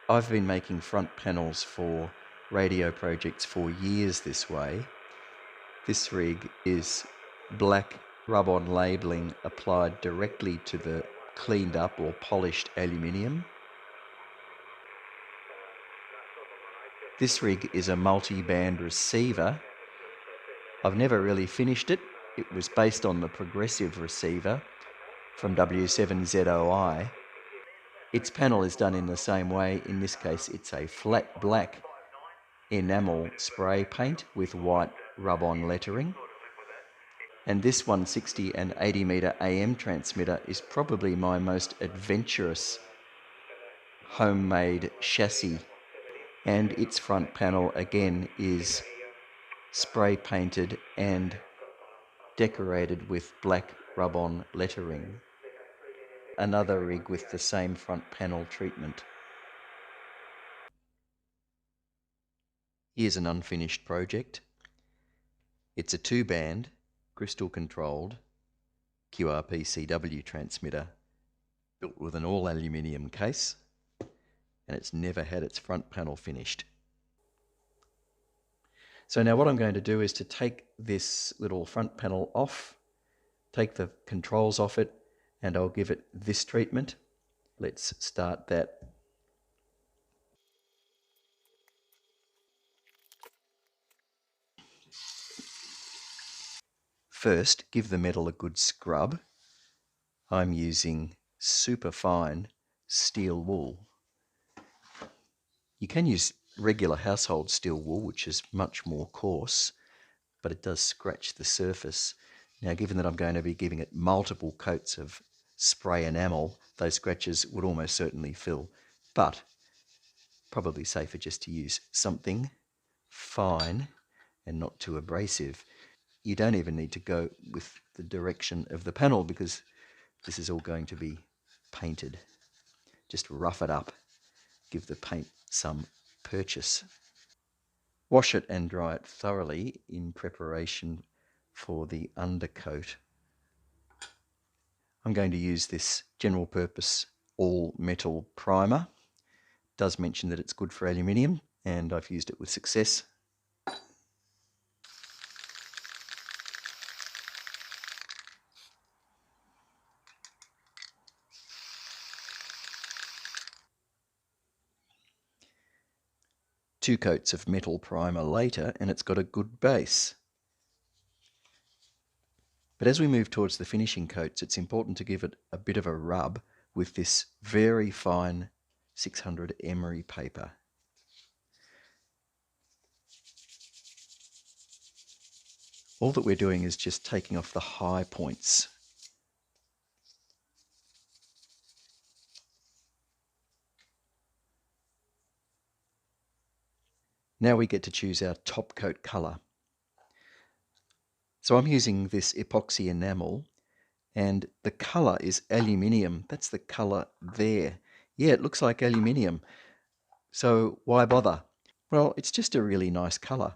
I've been making front panels for radio projects for years this way. This rig is black rub-on labelling applied directly to the cleaned up or polished aluminium. This rig is a multi-band receiver. I've never really finished it. It was based on the progressive receiver from W7ZOI. Its panel is done in the same way. In this case, it's a flat black enamel spray paint with white rub-on lettering. And this 160 and 80 metre AM transmitter is probably my most adventurous homemade chassis. And its front panel again is spray painted and decorated with black rub-on lettering. Another rig with the same front panel treatment. Here's an unfinished project. It's a 2-band, crystal controlled QRP CW transmitter built with an all aluminium case, and it's never had its front panel finished. So now what I'm going to do is to take this little front panel off, take the controls off it, and I'll give it this treatment. Let's start that. First, give the metal a good scrub. I'm using super fine steel wool. You can use regular household steel wool, which is much more coarse, but it does scratch the surface. Now, given that I'm going to be giving it multiple coats of spray enamel, those scratches would almost certainly fill, but probably safer just to use something fine and not too abrasive. You don't even need to go with the direction of the panel because this is all going to be painted. Just rough it up, give the paint some purchase. Wash it and dry it thoroughly in preparation for the undercoat. I'm going to use this general purpose all metal primer. It does mention that it's good for aluminium, and I've used it with success. Two coats of metal primer later, and it's got a good base. But as we move towards the finishing coats, it's important to give it a bit of a rub with this very fine 600 emery paper. All that we're doing is just taking off the high points. Now we get to choose our top coat colour. So I'm using this epoxy enamel, and the colour is aluminium. That's the colour there. Yeah, it looks like aluminium. So why bother? Well, it's just a really nice colour.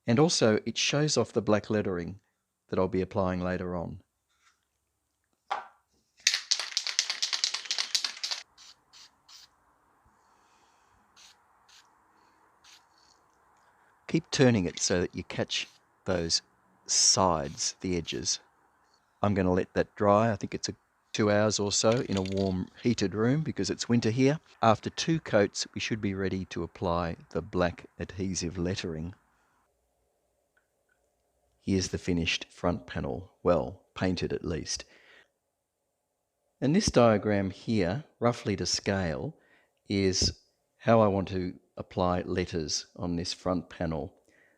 And also it shows off the black lettering that I'll be applying later on. Keep turning it so that you catch those sides, the edges. I'm going to let that dry. I think it's 2 hours or so in a warm heated room because it's winter here. After 2 coats, we should be ready to apply the black adhesive lettering. Here's the finished front panel, well, painted at least. And this diagram here, roughly to scale, is how I want to apply letters on this front panel.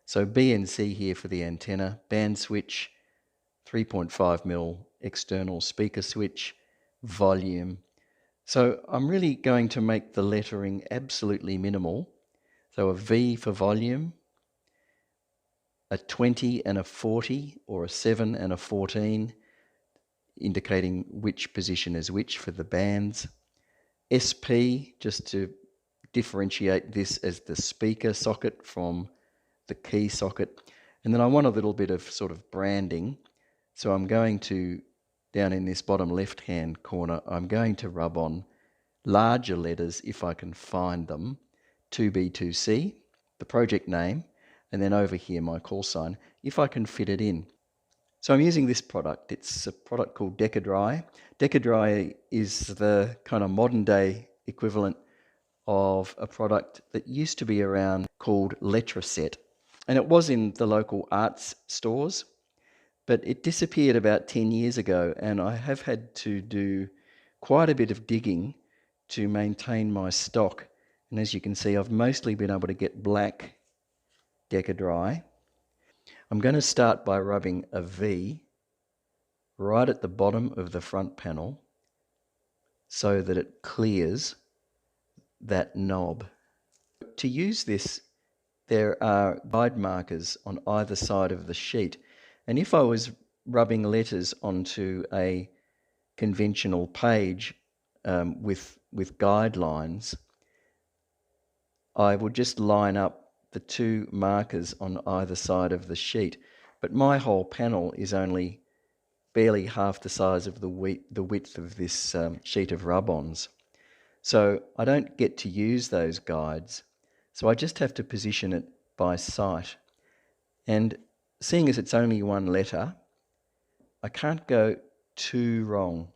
So B and C here for the antenna, band switch, 3.5mm external speaker switch, volume. So I'm really going to make the lettering absolutely minimal. So a V for volume, a 20 and a 40, or a 7 and a 14, indicating which position is which for the bands. SP, just to differentiate this as the speaker socket from the key socket. And then I want a little bit of sort of branding. So I'm going to, down in this bottom left-hand corner, I'm going to rub on larger letters, if I can find them, 2B2C, the project name, and then over here my call sign, if I can fit it in. So I'm using this product. It's a product called Decadry. Decadry is the kind of modern day equivalent of a product that used to be around called Letraset. And it was in the local arts stores, but it disappeared about 10 years ago, and I have had to do quite a bit of digging to maintain my stock. And as you can see, I've mostly been able to get black Decadry. I'm going to start by rubbing a V right at the bottom of the front panel so that it clears that knob. To use this, there are guide markers on either side of the sheet, and if I was rubbing letters onto a conventional page with guidelines, I would just line up the two markers on either side of the sheet. But my whole panel is only barely half the size of the width of this sheet of rub-ons. So I don't get to use those guides. So I just have to position it by sight. And seeing as it's only one letter, I can't go too wrong.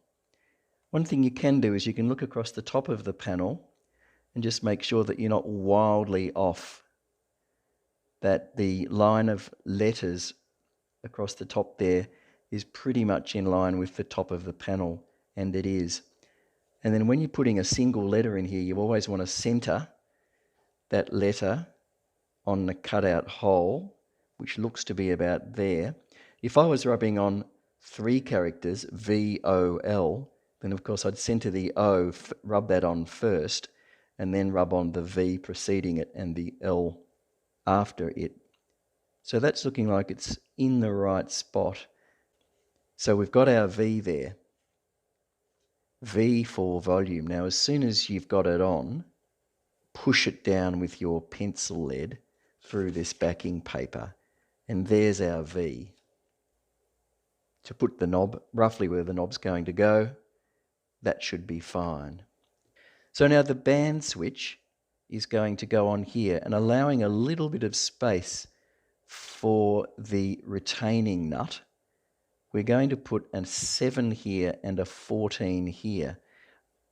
One thing you can do is you can look across the top of the panel and just make sure that you're not wildly off, that the line of letters across the top there is pretty much in line with the top of the panel, and it is. And then when you're putting a single letter in here, you always want to center that letter on the cutout hole, which looks to be about there. If I was rubbing on 3 characters, V-O-L, then of course I'd center the O, rub that on first, and then rub on the V preceding it and the L after it. So that's looking like it's in the right spot. So we've got our V there. V for volume. Now as soon as you've got it on, push it down with your pencil lead through this backing paper, and there's our V. To put the knob roughly where the knob's going to go, that should be fine. So now the band switch is going to go on here and allowing a little bit of space for the retaining nut. We're going to put a 7 here and a 14 here.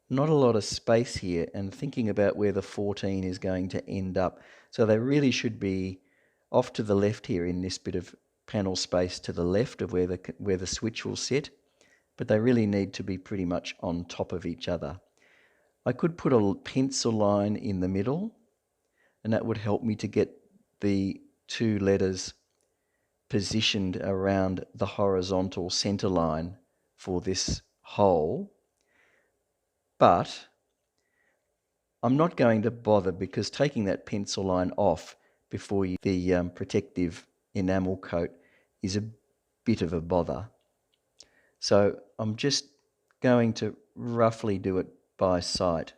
Not a lot of space here, and thinking about where the 14 is going to end up. So they really should be off to the left here in this bit of panel space to the left of where the switch will sit, but they really need to be pretty much on top of each other. I could put a pencil line in the middle, and that would help me to get the 2 letters positioned around the horizontal center line for this hole. But I'm not going to bother, because taking that pencil line off before the protective enamel coat is a bit of a bother. So I'm just going to roughly do it by sight.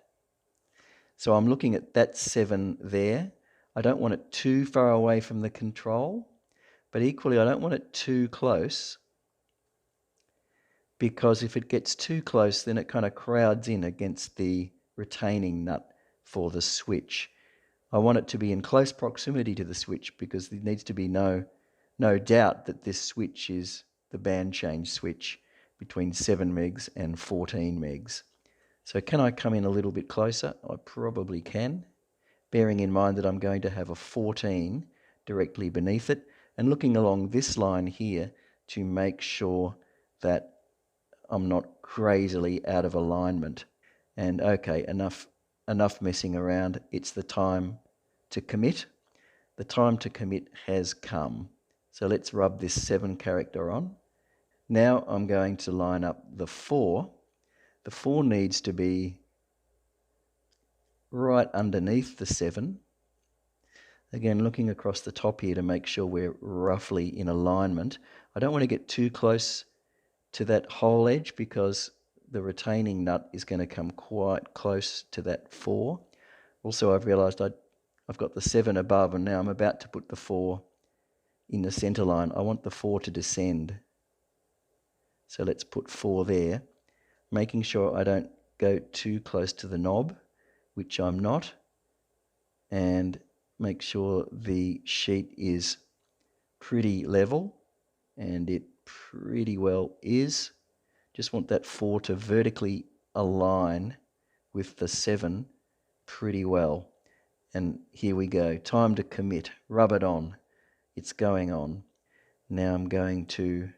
So I'm looking at that 7 there. I don't want it too far away from the control, but equally I don't want it too close, because if it gets too close then it kind of crowds in against the retaining nut for the switch. I want it to be in close proximity to the switch, because there needs to be no doubt that this switch is the band change switch between 7 megs and 14 megs. So can I come in a little bit closer? I probably can, bearing in mind that I'm going to have a 14 directly beneath it, and looking along this line here to make sure that I'm not crazily out of alignment. And okay, enough messing around. It's the time to commit. The time to commit has come. So let's rub this 7 character on. Now I'm going to line up the 4. The 4 needs to be right underneath the 7. Again, looking across the top here to make sure we're roughly in alignment. I don't want to get too close to that hole edge, because the retaining nut is going to come quite close to that 4. Also, I've realized I've got the 7 above, and now I'm about to put the 4 in the center line. I want the 4 to descend. So let's put 4 there, making sure I don't go too close to the knob, which I'm not, and make sure the sheet is pretty level, and it pretty well is. Just want that 4 to vertically align with the 7 pretty well. And here we go. Time to commit. Rub it on. It's going on. Now I'm going to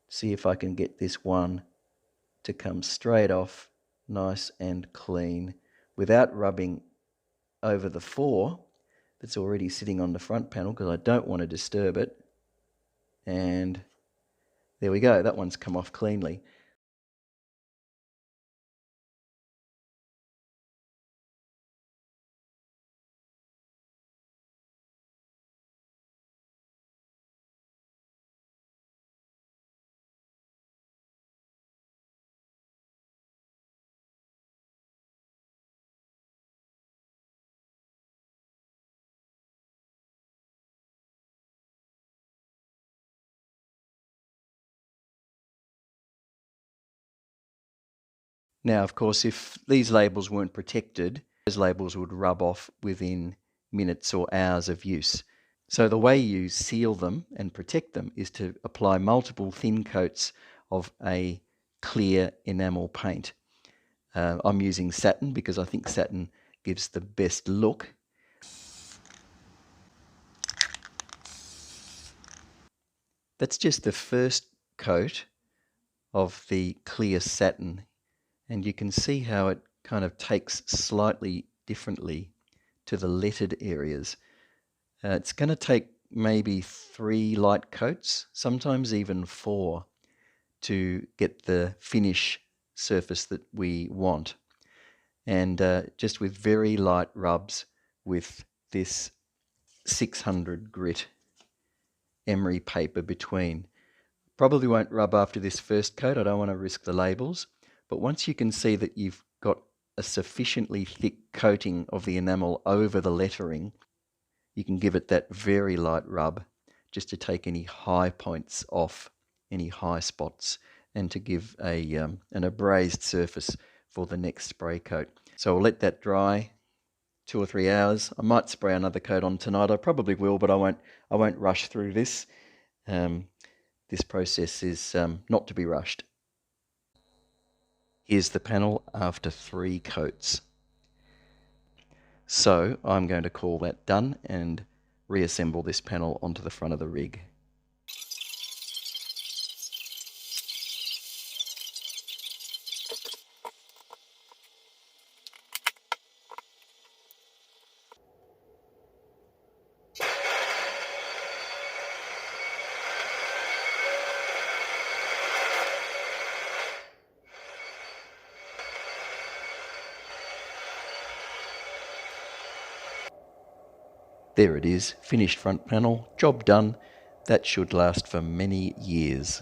see if I can get this one to come straight off, nice and clean, without rubbing over the 4 that's already sitting on the front panel, because I don't want to disturb it. And there we go. That one's come off cleanly. Now, of course, if these labels weren't protected, those labels would rub off within minutes or hours of use. So the way you seal them and protect them is to apply multiple thin coats of a clear enamel paint. I'm using satin because I think satin gives the best look. That's just the first coat of the clear satin, and you can see how it kind of takes slightly differently to the lettered areas. It's going to take maybe 3 light coats, sometimes even 4, to get the finish surface that we want. And just with very light rubs with this 600 grit emery paper between. Probably won't rub after this first coat. I don't want to risk the labels. But once you can see that you've got a sufficiently thick coating of the enamel over the lettering, you can give it that very light rub just to take any high points off, any high spots, and to give an abrased surface for the next spray coat. So I'll let that dry 2 or 3 hours. I might spray another coat on tonight. I probably will, but I won't rush through this. This process is not to be rushed. Here's the panel after 3 coats. So I'm going to call that done and reassemble this panel onto the front of the rig. There it is, finished front panel, job done. That should last for many years.